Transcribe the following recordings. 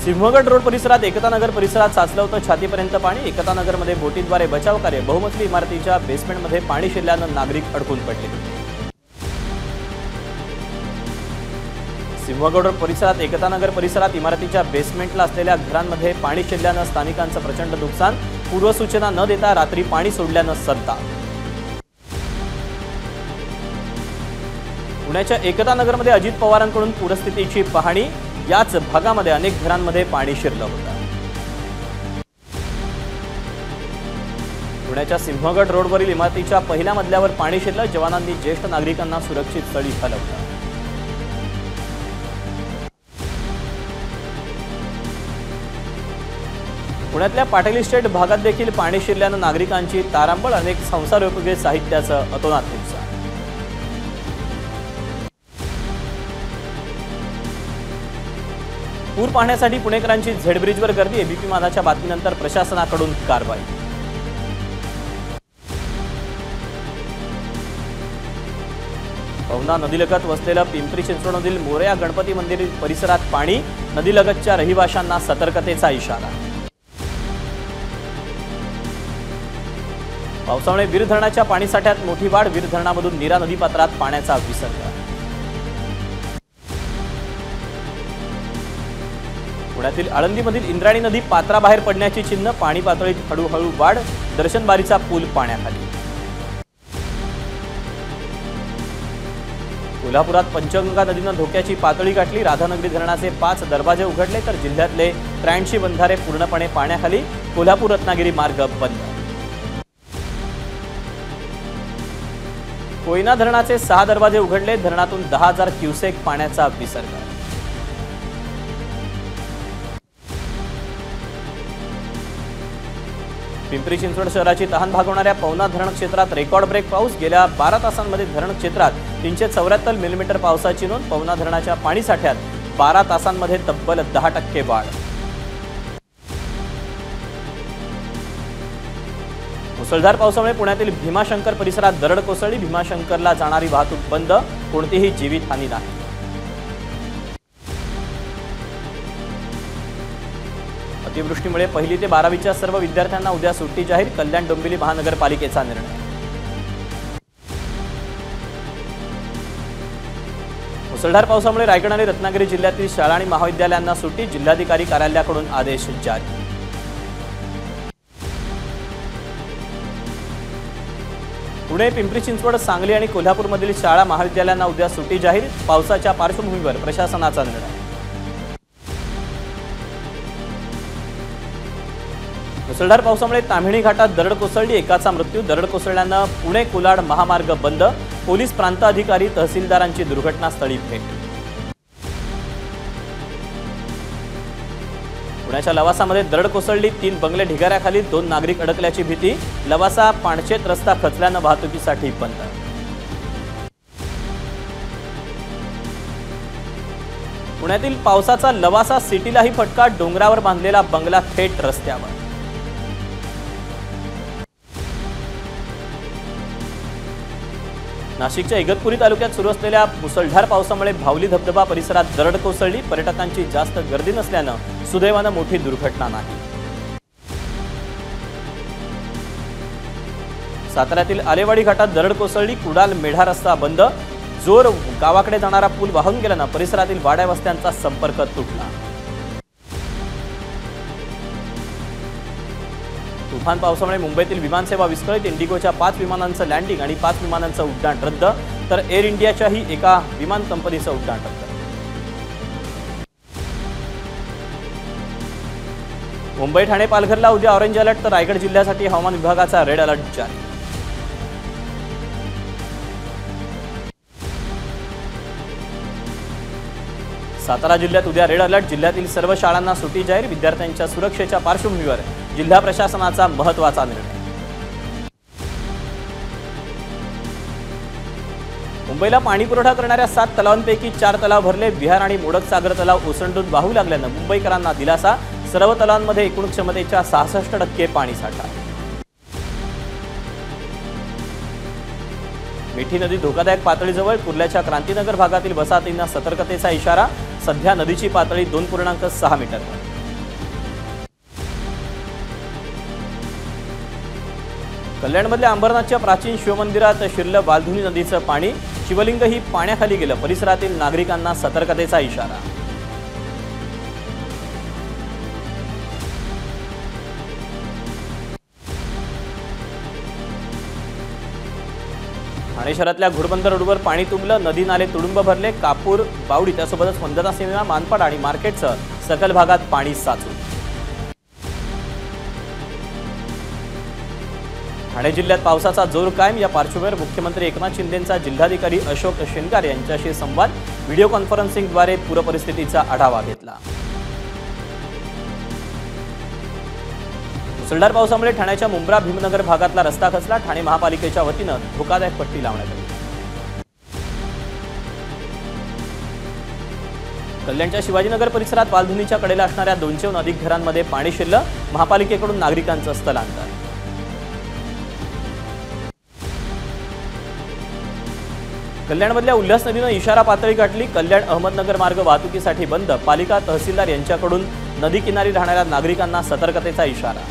Sinhagad road परिसरात एकतानगर परिसरात साचलं होतं छातीपर्यंत पाणी। एकतानगरमध्ये बोटीद्वारे बचाव कार्य। बहुमजली इमारतीच्या बेसमेंटमध्ये पाणी शिरल्यानं नागरिक अडकून पडले होते। सिंहगड रोड परिसरात एकतानगर परिसरात इमारतीच्या बेसमेंटला असलेल्या घरांमध्ये पाणी शिरल्यानं स्थानिकांचं प्रचंड नुकसान। पूर्वसूचना न देता रात्री पाणी सोडल्यानं संताप। पुण्याच्या एकतानगरमध्ये अजित पवारांकडून पूरस्थितीची पाहणी। याच भागामध्ये अनेक घरांमध्ये पाणी शिरलं होतं। पुण्याच्या सिंहगड रोडवरील इमारतीच्या पहिल्या मजल्यावर पाणी शिरलं। जवानांनी ज्येष्ठ नागरिकांना सुरक्षित स्थळी हलवलं। पुण्यातल्या पाटील इस्टेट भागात देखील पाणी शिरल्यानं नागरिकांची तारांबळ। अनेक संसारोपयोगी साहित्याचं अतोनात नुकसान। पूर पाहण्यासाठी पुणेकरांची झेड ब्रिजवर गर्दी। एबीपी माझाच्या बातमीनंतर प्रशासनाकडून कारवाई। पवना नदीलगत वसलेलं पिंपरी चिंचवडमधील मोरया गणपती मंदिर परिसरात पाणी। नदीलगतच्या रहिवाशांना सतर्कतेचा इशारा। पावसामुळे वीर धरणाच्या पाणीसाठ्यात मोठी वाढ। वीर धरणामधून नीरा नदीपात्रात पाण्याचा विसर्ग। पुण्यातील आळंदीमधील इंद्रायणी नदी पात्राबाहेर पडण्याची चिन्ह। पाणी पातळीत हळूहळू वाढ। दर्शनबारीचा पूल पाण्याखाली। कोल्हापुरात पंचगंगा नदीनं धोक्याची पातळी गाठली। राधानगरी धरणाचे 5 दरवाजे उघडले तर जिल्ह्यातले 83 बंधारे पूर्णपणे पाण्याखाली। कोल्हापूर रत्नागिरी मार्ग बंद। कोयना धरणाचे 6 दरवाजे उघडले। धरणातून 10,000 क्युसेक पाण्याचा विसर्ग। पिंपरी चिंचवड शहराची तहान भागवणाऱ्या पवना धरण क्षेत्रात रेकॉर्ड ब्रेक पाऊस। गेल्या 12 तासांमध्ये धरण क्षेत्रात 374 मिलीमीटर पावसाची नोंद। पवना धरणाच्या पाणीसाठ्यात 12 तासांमध्ये तब्बल 10% वाढ। मुसळधार पावसामुळे पुण्यातील भीमाशंकर परिसरात दरड कोसळली। भीमाशंकरला जाणारी वाहतूक बंद। कोणतीही जीवितहानी नाही। अतिवृष्टीमुळे 1ली ते 12वीच्या सर्व विद्यार्थ्यांना उद्या सुट्टी जाहीर। कल्याण डोंबिवली महानगरपालिकेचा निर्णय। मुसळधार पावसामुळे रायगड आणि रत्नागिरी जिल्ह्यातील शाळा आणि महाविद्यालयांना सुट्टी। जिल्हाधिकारी कार्यालयाकडून आदेश जारी। पुणे, पिंपरी चिंचवड, सांगली आणि कोल्हापूरमधील शाळा महाविद्यालयांना उद्या सुट्टी जाहीर। पावसाच्या पार्श्वभूमीवर प्रशासनाचा निर्णय। मुसळधार पावसामुळे ताम्हिणी घाटात दरड कोसळली। एकाचा मृत्यू। दरड कोसळल्यानं पुणे कोलाड महामार्ग बंद। पोलीस प्रांत अधिकारी तहसीलदारांची दुर्घटनास्थळी भेट। पुण्याच्या लवासामध्ये दरड कोसळली। 3 बंगले ढिगाऱ्याखाली। 2 नागरिक अडकल्याची भीती। लवासा पाणचेत रस्ता खचल्यानं वाहतुकीसाठी बंद। पुण्यातील पावसाचा लवासा सिटीलाही फटका। डोंगरावर बांधलेला बंगला थेट रस्त्यावर। नाशिकच्या इगतपुरी तालुक्यात सुरू असलेल्या मुसळधार पावसामुळे भावली धबधबा परिसरात दरड कोसळली। पर्यटकांची जास्त गर्दी नसल्यानं सुदैवानं मोठी दुर्घटना नाही। साताऱ्यातील आलेवाडी घाटात दरड कोसळली। कुडाल मेढा रस्ता बंद। जोर गावाकडे जाणारा पूल वाहून गेल्यानं परिसरातील वाड्या वस्त्यांचा संपर्क तुटला। तुफान पावसामुळे मुंबईतील विमानसेवा विस्कळीत। इंडिगोच्या 5 विमानांचं लँडिंग आणि 5 विमानांचं उड्डाण रद्द तर एअर इंडियाच्याही एका विमान कंपनीचं उड्डाण रद्द। मुंबई, ठाणे, पालघरला उद्या ऑरेंज अलर्ट तर रायगड जिल्ह्यासाठी हवामान विभागाचा रेड अलर्ट जारी। सातारा जिल्ह्यात उद्या रेड अलर्ट। जिल्ह्यातील सर्व शाळांना सुट्टी जाहीर। विद्यार्थ्यांच्या सुरक्षेच्या पार्श्वभूमीवर जिल्हा प्रशासनाचा महत्त्वाचा निर्णय। मुंबईला पाणी पुरवठा करणाऱ्या 7 तलावांपैकी 4 तलाव भरले। विहार आणि मोडक सागर तलाव ओसंडून वाहू लागल्यानं मुंबईकरांना दिलासा। सर्व तलावांमध्ये एकूण क्षमतेच्या 66% पाणीसाठा। मिठी नदी धोकादायक पातळीजवळ। कुर्ल्याच्या क्रांतीनगर भागातील वसाहतींना सतर्कतेचा इशारा। सध्या नदीची पातळी 2.6 मीटरवर। कल्याणमधल्या अंबरनाथच्या प्राचीन शिवमंदिरात शिरलं वालधुनी नदीचं पाणी, शिवलिंगही पाण्याखाली गेलं, परिसरातील नागरिकांना सतर्कतेचा इशारा. ठाणे शहरातल्या घोडबंदर रोडवर पाणी तुंबलं, नदी नाले तुडुंब भरले, कापूर, बावडी त्यासोबतच वंदना सिनेमा, मानपाड आणि मार्केटसह सखल भागात पाणी साचून. ठाणे जिल्ह्यात पावसाचा जोर कायम. या पार्श्वभूमीवर मुख्यमंत्री एकनाथ शिंदेंचा जिल्हाधिकारी अशोक शेनकार यांच्याशी संवाद, व्हिडिओ कॉन्फरन्सिंगद्वारे पूरपरिस्थितीचा आढावा घेतला. मुसळधार पावसामुळे ठाण्याच्या मुंब्रा भीमनगर भागातला रस्ता खचला, ठाणे महापालिकेच्या वतीनं धोकादायक पट्टी लावण्यात आली. कल्याणच्या शिवाजीनगर परिसरात वालधुनीच्या कडेला असणाऱ्या 200हून अधिक घरांमध्ये पाणी शिरलं, महापालिकेकडून नागरिकांचं स्थलांतर. कल्याणमधल्या उल्हास नदीनं इशारा पातळी गाठली, कल्याण अहमदनगर मार्ग वाहतुकीसाठी बंद, पालिका तहसीलदार यांच्याकडून नदी किनारी राहणाऱ्या नागरिकांना सतर्कतेचा इशारा.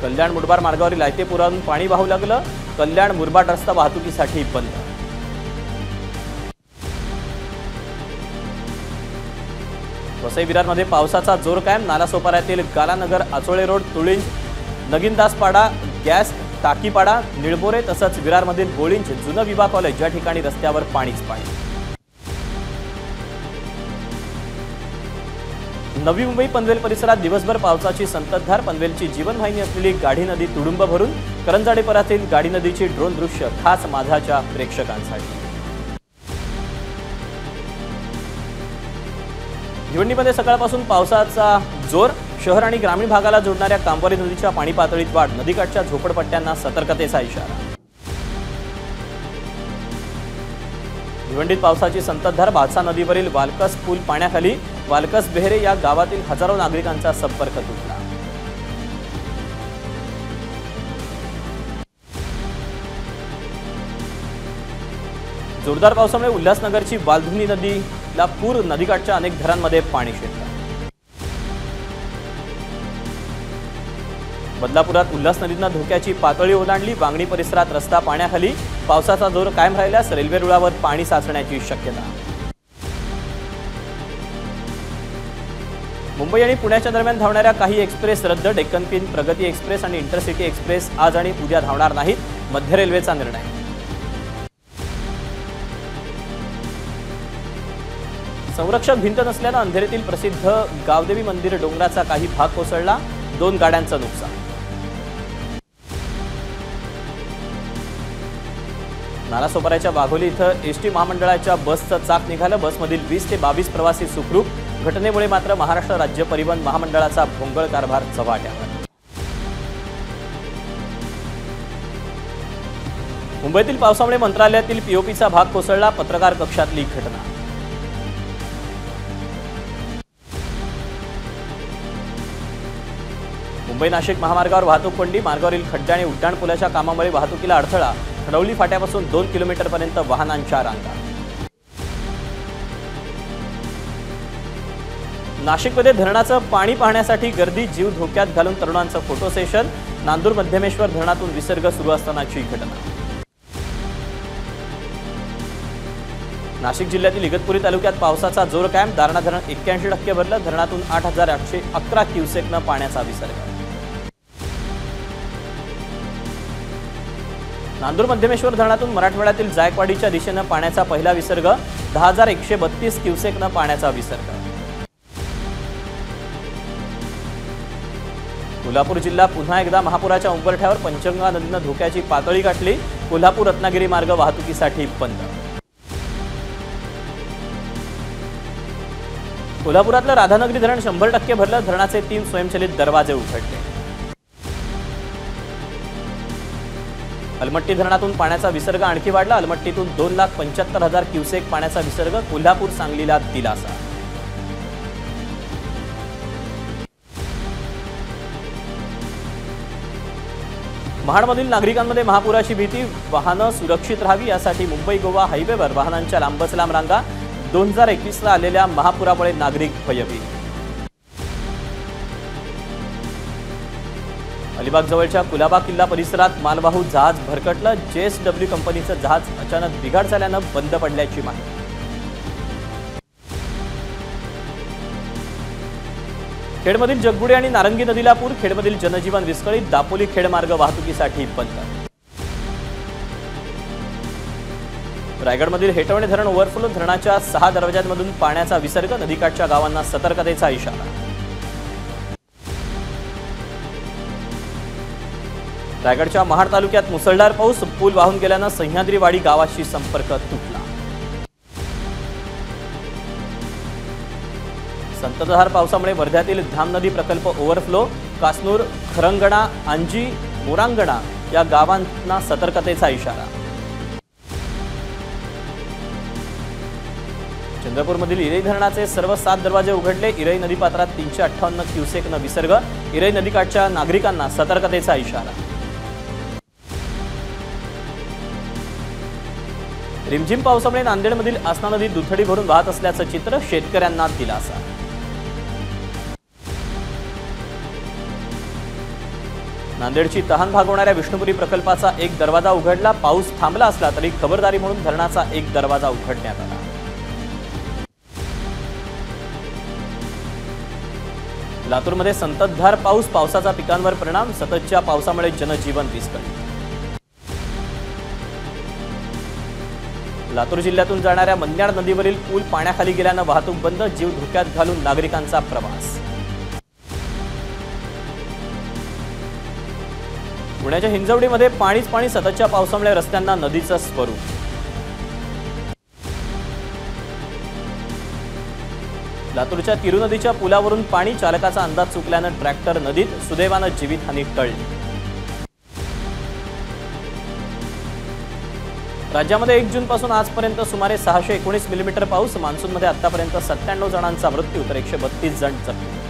कल्याण मुरबाड मार्गावरील आयतेपुरातून पाणी वाहू लागलं, कल्याण मुरबाड रस्ता वाहतुकीसाठी बंद. वसई विरारमध्ये पावसाचा जोर कायम, नालासोपाऱ्यातील गालानगर, आचोळे रोड, तुळिंज, नगिनदासपाडा, गॅस टाकीपाडा, निळबोरे तसंच विरारमधील बोळिंज, जुनं विभा कॉलेज या ठिकाणी रस्त्यावर पाणीच पाणी. नवी मुंबई पनवेल परिसरात दिवसभर पावसाची संततधार, पनवेलची जीवनवाहिनी असलेली गाढी नदी तुडुंब भरून, करंजाडेपरातील गाढी नदीची ड्रोन दृश्य खास माझाच्या प्रेक्षकांसाठी. भिवंडीमध्ये सकाळपासून पावसाचा जोर, शहर आणि ग्रामीण भागाला जोडणाऱ्या कांबोरी नदीच्या पाणी पातळीत वाढ, नदीकाठच्या झोपडपट्ट्यांना सतर्कतेचा इशारा. भिवंडीत पावसाची संततधार, भातसा नदीवरील वालकस पूल पाण्याखाली, वालकस बेहरे या गावातील हजारो नागरिकांचा संपर्क तुटला. जोरदार पावसामुळे उल्हासनगरची वालधुनी नदीला पूर, नदीकाठच्या अनेक घरांमध्ये पाणी शिरलं. बदलापुरात उल्हास नदीनं धोक्याची पातळी ओलांडली, वांगणी परिसरात रस्ता पाण्याखाली, पावसाचा जोर कायम राहिल्यास रेल्वे रुळावर पाणी साचण्याची शक्यता. मुंबई आणि पुण्याच्या दरम्यान धावणाऱ्या काही एक्सप्रेस रद्द, डेक्कन क्वीन, प्रगती एक्सप्रेस आणि इंटरसिटी एक्सप्रेस आज आणि उद्या धावणार नाहीत, मध्य रेल्वेचा निर्णय. संरक्षक भिंत नसल्यानं अंधेरीतील प्रसिद्ध गावदेवी मंदिर डोंगराचा काही भाग कोसळला, 2 गाड्यांचं नुकसान. नालासोपाऱ्याच्या वाघोली इथं एसटी महामंडळाच्या बसचं चाक निघालं, बसमधील 20 ते 22 प्रवासी सुखरूप, घटनेमुळे मात्र महाराष्ट्र राज्य परिवहन महामंडळाचा भोंगळ कारभार चव्हाट्यावर. मुंबईतील पावसामुळे मंत्रालयातील पीओपीचा भाग कोसळला, पत्रकार कक्षातली घटना. मुंबई नाशिक महामार्गावर वाहतूक कोंडी, मार्गावरील खड्डे आणि उड्डाण पुलाच्या कामामुळे वाहतुकीला अडथळा, खडवली फाट्यापासून 2 किलोमीटरपर्यंत वाहनांच्या रांगा. नाशिकमध्ये धरणाचं पाणी पाहण्यासाठी गर्दी, जीव धोक्यात घालून तरुणांचं फोटो सेशन, नांदूर मध्यमेश्वर धरणातून विसर्ग सुरू असतानाची घटना. नाशिक जिल्ह्यातील इगतपुरी तालुक्यात पावसाचा जोर कायम, दारणा धरण 81% भरलं, धरणातून 8,811 क्युसेकनं पाण्याचा विसर्ग. नांदूर मध्यमेश्वर धरणातून मराठवाड्यातील जायकवाडीच्या दिशेनं पाण्याचा पहिला विसर्ग, 10,132 क्युसेकनं पाण्याचा विसर्ग. कोल्हापूर जिल्हा पुन्हा एकदा महापुराच्या उंबरठ्यावर, पंचगंगा नदीनं धोक्याची पातळी गाठली, कोल्हापूर रत्नागिरी मार्ग वाहतुकीसाठी बंद. कोल्हापुरातलं राधानगरी धरण 100% भरलं, धरणाचे 3 स्वयंचलित दरवाजे उघडले. अलमट्टी धरणातून पाण्याचा विसर्ग आणखी वाढला, अलमट्टीतून 2,75,000 क्युसेक पाण्याचा विसर्ग, कोल्हापूर सांगलीला दिलासा. महाडमधील नागरिकांमध्ये महापुराची भीती, वाहनं सुरक्षित राहावी यासाठी मुंबई गोवा हायवेवर वाहनांच्या लांबच लांब रांगा, 2021ला आलेल्या महापुरामुळे नागरिक भयभीत. अलिबाग जवळच्या कुलाबा किल्ला परिसरात मालवाहू जहाज भरकटलं। JSW कंपनीचं जहाज अचानक बिघाड झाल्यानं बंद पडल्याची माहिती। खेडमधील जगबुडी आणि नारंगी नदीला पूर। खेडमधील जनजीवन विस्कळीत। दापोली खेड मार्ग वाहतुकीसाठी बंद। रायगडमधील हेटवणे धरण ओव्हरफ्लो। धरणाच्या 6 दरवाजांमधून पाण्याचा विसर्ग। नदीकाठच्या गावांना सतर्कतेचा इशारा। रायगडच्या महाड तालुक्यात मुसळधार पाऊस। पूल वाहून गेल्यानं सह्याद्रीवाडी गावाशी संपर्क तुटला। संततधार पावसामुळे वर्ध्यातील धाम नदी प्रकल्प ओव्हरफ्लो। कासनूर, खरंगणा, अंजी, मोरांगणा या गावांना सतर्कतेचा इशारा। चंद्रपूरमधील इरई धरणाचे सर्व 7 दरवाजे उघडले। इरई नदीपात्रात 358 क्युसेकनं विसर्ग। इरई नदीकाठच्या नागरिकांना सतर्कतेचा इशारा। रिमझिम पावसामुळे नांदेडमधील आसना नदी दुथडी भरून वाहत असल्याचं चित्र। शेतकऱ्यांना दिलासा। नांदेडची तहान भागवणाऱ्या विष्णुपुरी प्रकल्पाचा एक दरवाजा उघडला। पाऊस थांबला असला तरी खबरदारी म्हणून धरणाचा एक दरवाजा उघडण्यात आला। लातूरमध्ये संततधार पाऊस। पावसाचा पिकांवर परिणाम। सततच्या पावसामुळे जनजीवन विस्कळीत। लातूर जिल्ह्यातून जाणाऱ्या मन्याड नदीवरील पूल पाण्याखाली गेल्यानं वाहतूक बंद। जीव धोक्यात घालून नागरिकांचा प्रवास। पुण्याच्या हिंजवडीमध्ये पाणीच पाणी। सततच्या पावसामुळे रस्त्यांना नदीचं स्वरूप। लातूरच्या तिरू नदीच्या पुलावरून पाणी। चालकाचा अंदाज चुकल्यानं ट्रॅक्टर नदीत। सुदैवानं जीवितहानी टळली। राज्यामध्ये 1 जूनपासून आजपर्यंत सुमारे 619 मिलीमीटर पाऊस। मान्सूनमध्ये आतापर्यंत 97 जणांचा मृत्यू तर 132 जण जखमी।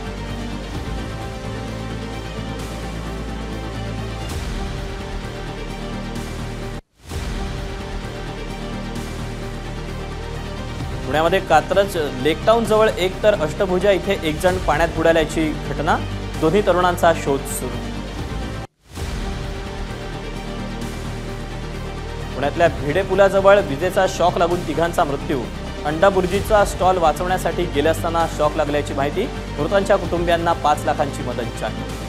पुण्यामध्ये कात्रज लेकटाऊन जवळ एक तर अष्टभुजा इथे 1 जण पाण्यात बुडाल्याची घटना। दोन्ही तरुणांचा शोध सुरू। पुण्यातल्या भिडे पुलाजवळ विजेचा शॉक लागून 3घांचा मृत्यू। अंडाबुर्जीचा स्टॉल वाचवण्यासाठी गेले असताना शॉक लागल्याची माहिती। मृतांच्या कुटुंबियांना 5 लाखांची मदत जाहीर।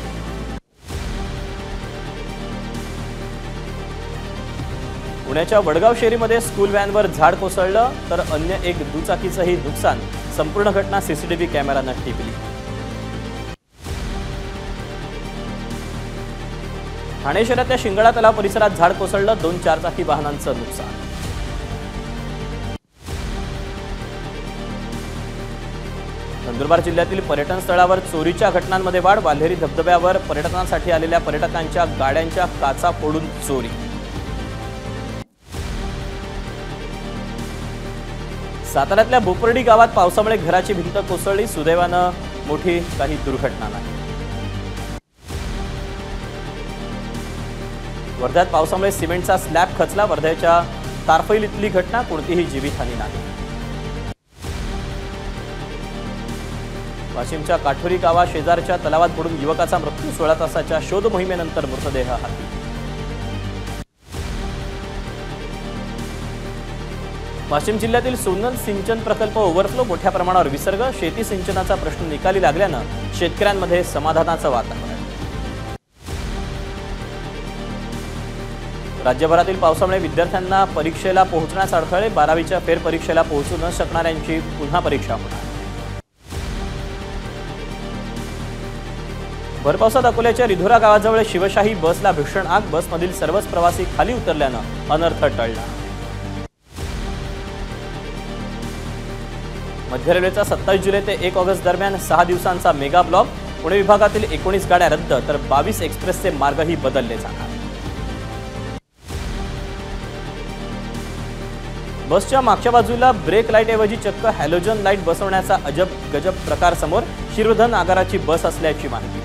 पुण्याच्या वडगाव शेरीमध्ये स्कूल व्हॅनवर झाड कोसळलं तर अन्य एक दुचाकीचंही नुकसान। संपूर्ण घटना सीसीटीव्ही कॅमेऱ्यानं टिपली। ठाणे शहरातल्या शिंगडा तलाव परिसरात झाड कोसळलं। 2 चारचाकी वाहनांचं नुकसान। नंदुरबार जिल्ह्यातील पर्यटन स्थळावर चोरीच्या घटनांमध्ये वाढ। वाल्हेरी धबधब्यावर पर्यटनासाठी आलेल्या पर्यटकांच्या गाड्यांच्या काचा फोडून चोरी। साताऱ्यातल्या बोपर्डी गावात पावसामुळे घराची भिंत कोसळली। सुदैवानं मोठी काही दुर्घटना नाही। वर्ध्यात पावसामुळे सिमेंटचा स्लॅब खचला। वर्ध्याच्या तारफैल इथली घटना। कोणतीही जीवितहानी नाही। वाशिमच्या काठोरी गावा शेजारच्या तलावात बुडून युवकाचा मृत्यू। 16 तासाच्या शोध मोहिमेनंतर मृतदेह हाती। वाशिम जिल्ह्यातील सोनल सिंचन प्रकल्प ओव्हरफ्लो। मोठ्या प्रमाणावर विसर्ग। शेती सिंचनाचा प्रश्न निकाली लागल्यानं शेतकऱ्यांमध्ये समाधानाचं वातावरण। राज्यभरातील पावसामुळे विद्यार्थ्यांना परीक्षेला पोहोचण्यास अडथळे। 12वीच्या फेरपरीक्षेला पोहोचू न शकणाऱ्यांची पुन्हा परीक्षा होणार। भरपावसात अकोल्याच्या रिधोरा गावाजवळ शिवशाही बसला भीषण आग। बसमधील सर्वच प्रवासी खाली उतरल्यानं अनर्थ टळला। मध्य रेल्वेचा 27 जुलै ते 1 ऑगस्ट दरम्यान 6 दिवसांचा मेगा ब्लॉक। पुणे विभागातील 19 गाड्या रद्द तर 22 एक्सप्रेसचे मार्गही बदलले जाणार। बसच्या मागच्या बाजूला ब्रेक लाईटऐवजी चक्क हॅलोजन लाईट बसवण्याचा अजब गजब प्रकार समोर। शिरधन आगाराची बस असल्याची माहिती।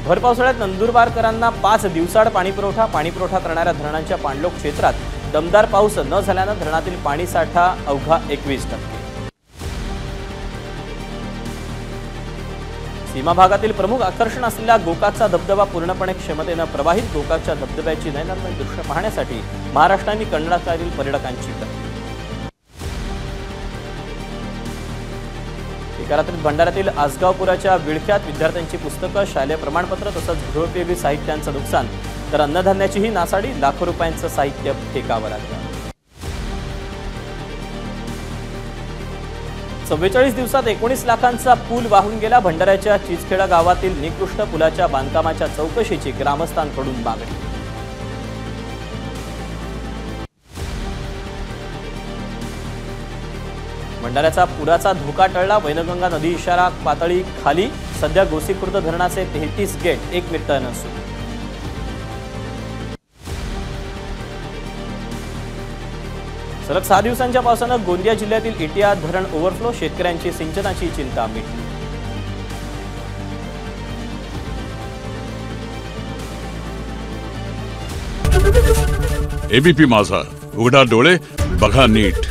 भर पावसाळ्यात नंदुरबारकरांना 5 दिवसाआड पाणीपुरवठा। पाणीपुरवठा करणाऱ्या धरणांच्या पाणलोट क्षेत्रात दमदार पाऊस न झाल्यानं धरणातील पाणीसाठा अवघा 21%। सीमा भागातील प्रमुख आकर्षण असलेला गोकाकचा धबधबा पूर्णपणे क्षमतेनं प्रवाहित. गोकाकच्या धबधब्याची नयनरम्य दृश्य पाहण्यासाठी महाराष्ट्र आणि कर्नाटकातील पर्यटकांची गर्दी. एका रात्रीत भंडाऱ्यातील आसगावपुराच्या विळख्यात विद्यार्थ्यांची पुस्तकं, शालेय प्रमाणपत्र तसंच गृहोपयोगी साहित्यांचं नुकसान, तर अन्नधान्याचीही नासाडी. लाखो रुपयांचं साहित्य फेकावं लागलं. 44 दिवसात 19 लाखांचा पूल वाहून गेला. भंडाऱ्याच्या चिचखेडा गावातील निकृष्ट पुलाच्या बांधकामाच्या चौकशीची ग्रामस्थांकडून मागणी. भंडाऱ्याचा पुराचा धोका टळला. वैनगंगा नदी इशारा पातळी खाली. सध्या गोसीखुर्द धरणाचे 33 गेट 1 मिनिटानं सुरू. सलग 6 दिवसांच्या पावसानं गोंदिया जिल्ह्यातील इटिया धरण ओव्हरफ्लो. शेतकऱ्यांची सिंचनाची चिंता मिटली. एबीपी माझा, उघडा डोळे बघा नीट.